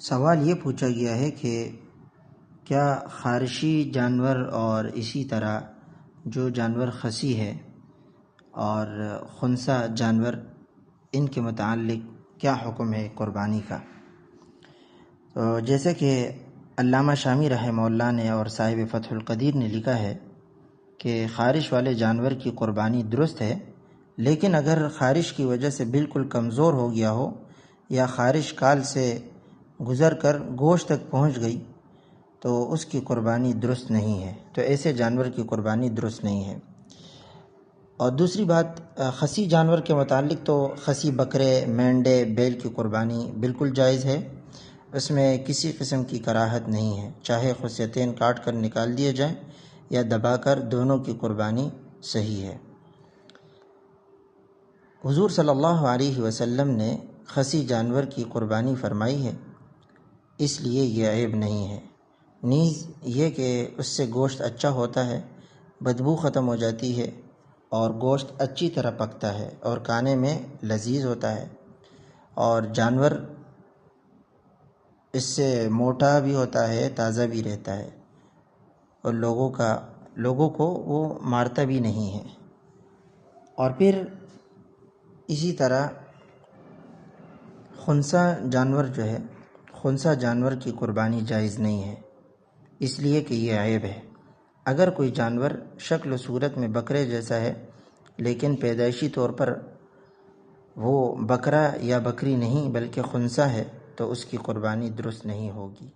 سوال یہ پوچھا گیا ہے کہ کیا خارشی جانور اور اسی طرح جو جانور خسی ہے اور خنثی جانور، ان کے متعلق کیا حکم ہے قربانی کا؟ تو جیسے کہ علامہ شامی رحمہ اللہ نے اور صاحب فتح القدیر نے لکھا ہے کہ خارش والے جانور کی قربانی درست ہے، لیکن اگر خارش کی وجہ سے بالکل کمزور ہو گیا ہو یا خارش کال سے گزر کر گوشت تک پہنچ گئی تو اس کی قربانی درست نہیں ہے، تو ایسے جانور کی قربانی درست نہیں ہے۔ اور دوسری بات، خسی جانور کے متعلق تو خسی بکرے، مینڈے، بیل کی قربانی بالکل جائز ہے، اس میں کسی قسم کی کراہت نہیں ہے، چاہے خصیتین کاٹ کر نکال دیے جائیں یا دبا کر، دونوں کی قربانی صحیح ہے۔ حضور صلی اللہ علیہ وسلم نے خسی جانور کی قربانی فرمائی ہے، اس لیے یہ عیب نہیں ہے۔ نیز یہ کہ اس سے گوشت اچھا ہوتا ہے، بدبو ختم ہو جاتی ہے اور گوشت اچھی طرح پکتا ہے اور کھانے میں لذیذ ہوتا ہے، اور جانور اس سے موٹا بھی ہوتا ہے، تازہ بھی رہتا ہے، اور لوگوں کو وہ مارتا بھی نہیں ہے۔ اور پھر اسی طرح خنثی جانور کی قربانی جائز نہیں ہے، اس لیے کہ یہ عیب ہے۔ اگر کوئی جانور شکل و صورت میں بکرے جیسا ہے لیکن پیدائشی طور پر وہ بکرا یا بکری نہیں بلکہ خنثی ہے تو اس کی قربانی درست نہیں ہوگی۔